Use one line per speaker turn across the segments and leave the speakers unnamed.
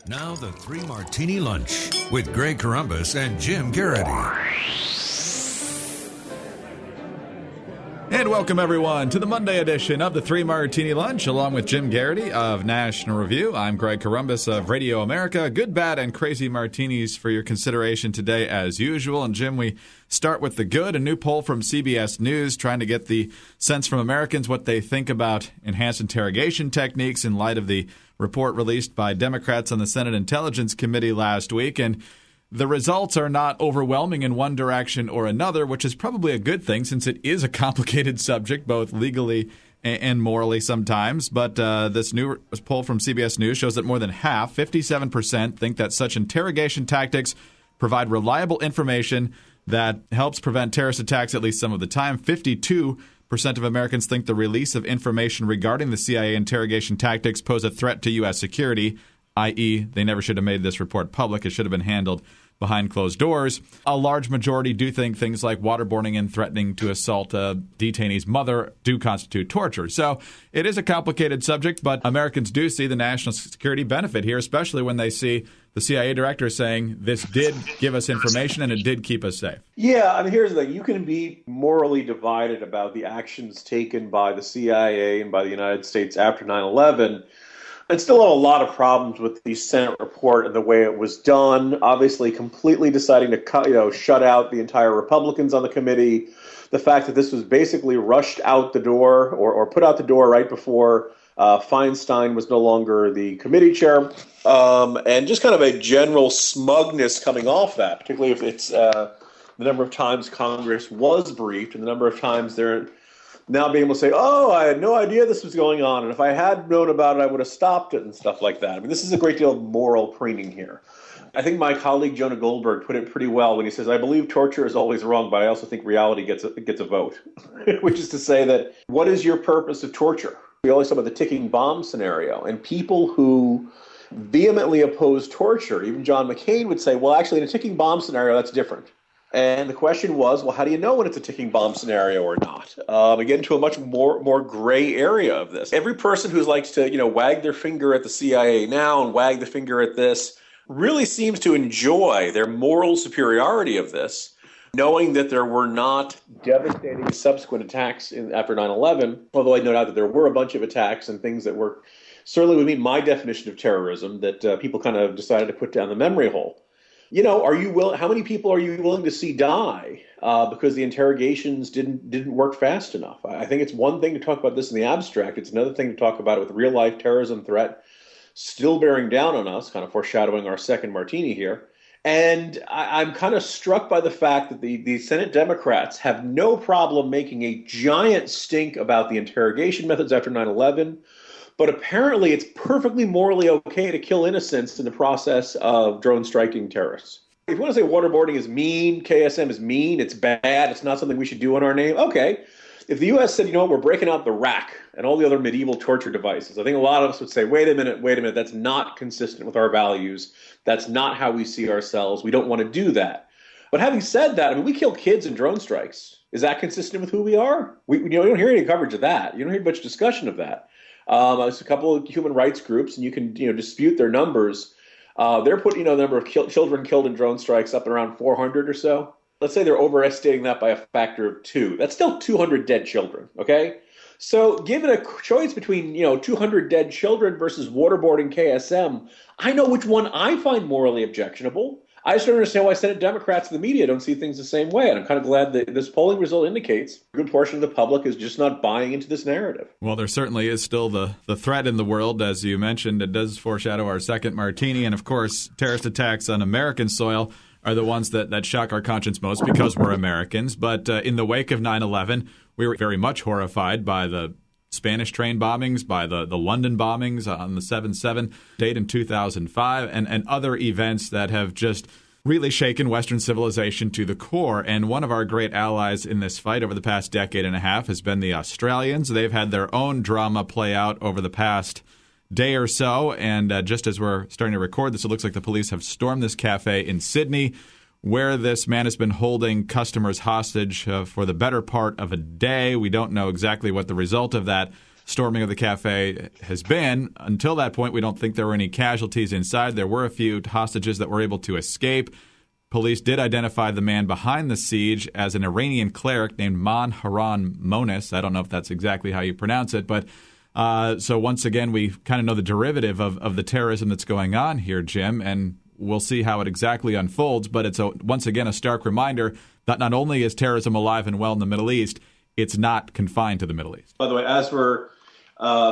Now the Three Martini Lunch with Greg Corombos and Jim Geraghty.
And welcome, everyone, to the Monday edition of the Three Martini Lunch, along with Jim Geraghty of National Review. I'm Greg Corombos of Radio America. Good, bad, and crazy martinis for your consideration today, as usual. And, Jim, we start with the good. A new poll from CBS News trying to get the sense from Americans what they think about enhanced interrogation techniques in light of the report released by Democrats on the Senate Intelligence Committee last week. And the results are not overwhelming in one direction or another, which is probably a good thing since it is a complicated subject, both legally and morally sometimes. But this new poll from CBS News shows that more than half, 57%, think that such interrogation tactics provide reliable information that helps prevent terrorist attacks at least some of the time. 52% of Americans think the release of information regarding the CIA interrogation tactics pose a threat to U.S. security, i.e., they never should have made this report public. It should have been handled behind closed doors. A large majority do think things like waterboarding and threatening to assault a detainee's mother do constitute torture. So it is a complicated subject, but Americans do see the national security benefit here, especially when they see the CIA director saying this did give us information and it did keep us safe.
Yeah, I mean, here's the thing. You can be morally divided about the actions taken by the CIA and by the United States after 9/11, and still have a lot of problems with the Senate report and the way it was done. Obviously, completely deciding to shut out the entire Republicans on the committee. The fact that this was basically rushed out the door or put out the door right before Feinstein was no longer the committee chair, and just kind of a general smugness coming off that, particularly if it's the number of times Congress was briefed and the number of times they're now being able to say, oh, I had no idea this was going on, and if I had known about it, I would have stopped it and stuff like that. I mean, this is a great deal of moral preening here. I think my colleague Jonah Goldberg put it pretty well when he says, I believe torture is always wrong, but I also think reality gets a vote, which is to say that what is your purpose of torture? We always talk about the ticking bomb scenario, and people who vehemently oppose torture, even John McCain would say, well, actually, in a ticking bomb scenario, that's different. And the question was, well, how do you know when it's a ticking bomb scenario or not? We get into a much more gray area of this. Every person who likes to, wag their finger at the CIA now and wag the finger at this really seems to enjoy their moral superiority of this, knowing that there were not devastating subsequent attacks after 9/11, although I no doubt that there were a bunch of attacks and things that were certainly would meet my definition of terrorism that people kind of decided to put down the memory hole. How many people are you willing to see die because the interrogations didn't work fast enough? I think it's one thing to talk about this in the abstract. It's another thing to talk about it with real life terrorism threat still bearing down on us, kind of foreshadowing our second martini here. And I'm kind of struck by the fact that the Senate Democrats have no problem making a giant stink about the interrogation methods after 9/11. But apparently it's perfectly morally okay to kill innocents in the process of drone striking terrorists. If you want to say waterboarding is mean, KSM is mean, it's bad, it's not something we should do in our name, okay. If the U.S. said, we're breaking out the rack and all the other medieval torture devices, I think a lot of us would say, wait a minute, that's not consistent with our values. That's not how we see ourselves. We don't want to do that. But having said that, we kill kids in drone strikes. Is that consistent with who we are? We don't hear any coverage of that. You don't hear much discussion of that. There's a couple of human rights groups, and you can dispute their numbers. They're putting the number of children killed in drone strikes up at around 400 or so. Let's say they're overestimating that by a factor of 2. That's still 200 dead children, okay? So given a choice between 200 dead children versus waterboarding KSM, I know which one I find morally objectionable. I just don't understand why Senate Democrats and the media don't see things the same way. And I'm kind of glad that this polling result indicates a good portion of the public is just not buying into this narrative.
Well, there certainly is still the threat in the world, as you mentioned. It does foreshadow our second martini. And, of course, terrorist attacks on American soil are the ones that shock our conscience most because we're Americans. But in the wake of 9/11, we were very much horrified by the Spanish train bombings, by the London bombings on the 7/7 date in 2005, and other events that have just really shaken Western civilization to the core. And one of our great allies in this fight over the past decade and a half has been the Australians. They've had their own drama play out over the past day or so. And just as we're starting to record this, it looks like the police have stormed this cafe in Sydney, where this man has been holding customers hostage for the better part of a day. We don't know exactly what the result of that storming of the cafe has been. Until that point, we don't think there were any casualties inside. There were a few hostages that were able to escape. Police did identify the man behind the siege as an Iranian cleric named Man Haran Monis. I don't know if that's exactly how you pronounce it, but so once again, we kind of know the derivative of the terrorism that's going on here, Jim, and we'll see how it exactly unfolds. But it's, once again, a stark reminder that not only is terrorism alive and well in the Middle East, it's not confined to the Middle East.
By the way, as we're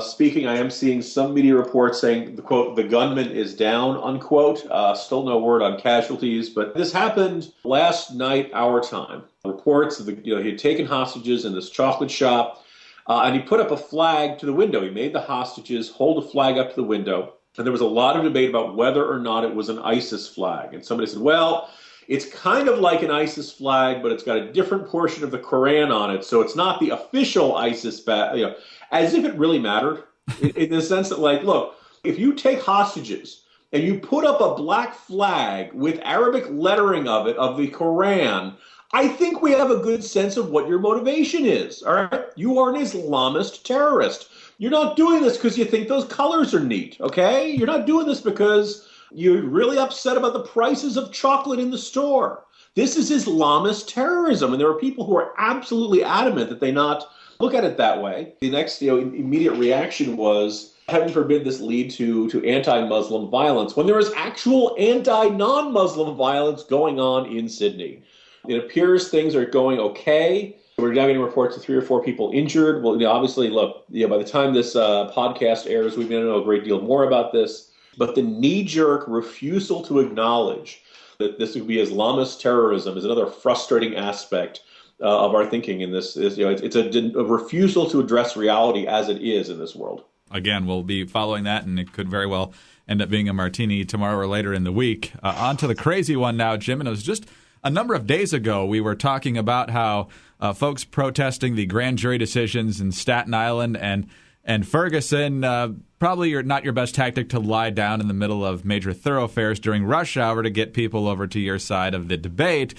speaking, I am seeing some media reports saying, quote, the gunman is down, unquote. Still no word on casualties, but this happened last night, our time. Reports that he had taken hostages in this chocolate shop, and he put up a flag to the window. He made the hostages hold a flag up to the window, and there was a lot of debate about whether or not it was an ISIS flag. And somebody said, well, it's kind of like an ISIS flag, but it's got a different portion of the Quran on it, so it's not the official ISIS flag, as if it really mattered, in the sense that, like, look, if you take hostages and you put up a black flag with Arabic lettering of it, of the Quran, I think we have a good sense of what your motivation is, all right? You are an Islamist terrorist. You're not doing this because you think those colors are neat, okay? You're not doing this because you're really upset about the prices of chocolate in the store. This is Islamist terrorism, and there are people who are absolutely adamant that they not look at it that way. The next immediate reaction was, heaven forbid this lead to anti-Muslim violence, when there is actual anti-non-Muslim violence going on in Sydney. It appears things are going okay. We're now getting reports of 3 or 4 people injured. Well, obviously, look, by the time this podcast airs, we're going to know a great deal more about this. But the knee-jerk refusal to acknowledge that this would be Islamist terrorism is another frustrating aspect of our thinking in this. It's a refusal to address reality as it is in this world.
Again, we'll be following that, and it could very well end up being a martini tomorrow or later in the week. On to the crazy one now, Jim, and it was just a number of days ago we were talking about how folks protesting the grand jury decisions in Staten Island and Ferguson, probably not your best tactic to lie down in the middle of major thoroughfares during rush hour to get people over to your side of the debate.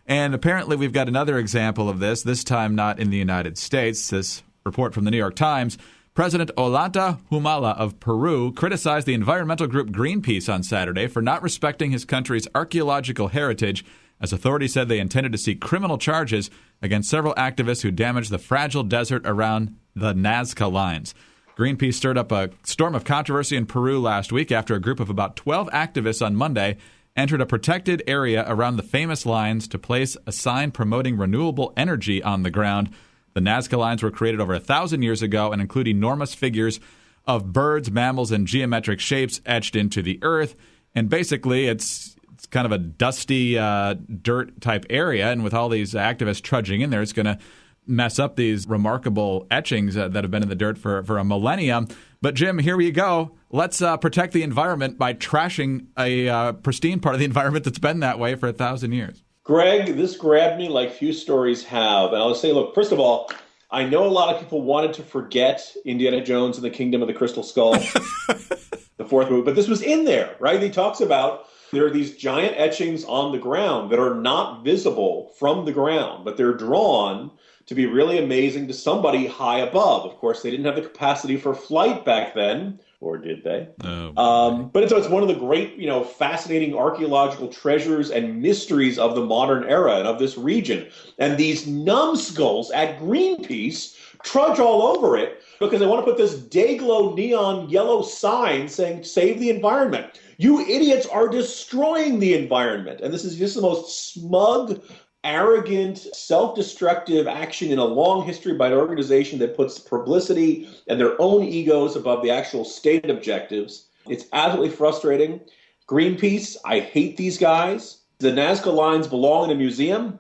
And apparently we've got another example of this time not in the United States. This report from the New York Times. President Ollanta Humala of Peru criticized the environmental group Greenpeace on Saturday for not respecting his country's archaeological heritage, as authorities said they intended to seek criminal charges against several activists who damaged the fragile desert around the Nazca Lines. Greenpeace stirred up a storm of controversy in Peru last week after a group of about 12 activists on Monday entered a protected area around the famous lines to place a sign promoting renewable energy on the ground. The Nazca Lines were created over 1,000 years ago and include enormous figures of birds, mammals, and geometric shapes etched into the earth. And basically, it's kind of a dusty dirt type area, and with all these activists trudging in there, it's going to mess up these remarkable etchings that have been in the dirt for a millennium. But Jim, here we go. Let's protect the environment by trashing a pristine part of the environment that's been that way for 1,000 years. Greg,
this grabbed me like few stories have. And I'll say, look, first of all, I know a lot of people wanted to forget Indiana Jones and the Kingdom of the Crystal Skull, the 4th movie, but this was in there, right? He talks about there are these giant etchings on the ground that are not visible from the ground, but they're drawn to be really amazing to somebody high above. Of course, they didn't have the capacity for flight back then, or did they? But it's one of the great, fascinating archaeological treasures and mysteries of the modern era and of this region. And these numbskulls at Greenpeace trudge all over it because they want to put this day-glow neon yellow sign saying, save the environment. You idiots are destroying the environment. And this is just the most smug, arrogant, self-destructive action in a long history by an organization that puts publicity and their own egos above the actual stated objectives. It's absolutely frustrating. Greenpeace, I hate these guys. The Nazca Lines belong in a museum.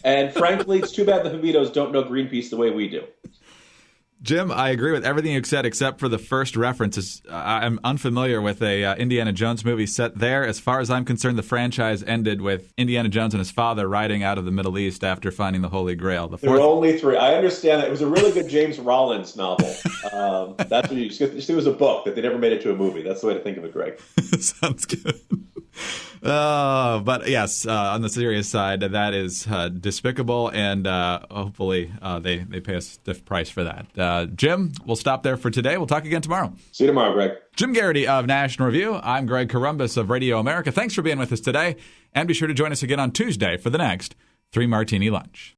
And frankly, it's too bad the Javitos don't know Greenpeace the way we do.
Jim, I agree with everything you said except for the first references. I'm unfamiliar with a Indiana Jones movie set there. As far as I'm concerned, the franchise ended with Indiana Jones and his father riding out of the Middle East after finding the Holy Grail.
There were only 3. I understand that. It was a really good James Rollins novel. That's what it was a book that they never made it to a movie. That's the way to think of it, Greg.
Sounds good. But yes, on the serious side, that is despicable, and hopefully they pay a stiff price for that. Jim, we'll stop there for today. We'll talk again tomorrow.
See you tomorrow, Greg.
Jim Geraghty of National Review. I'm Greg Corombos of Radio America. Thanks for being with us today, and be sure to join us again on Tuesday for the next 3 Martini Lunch.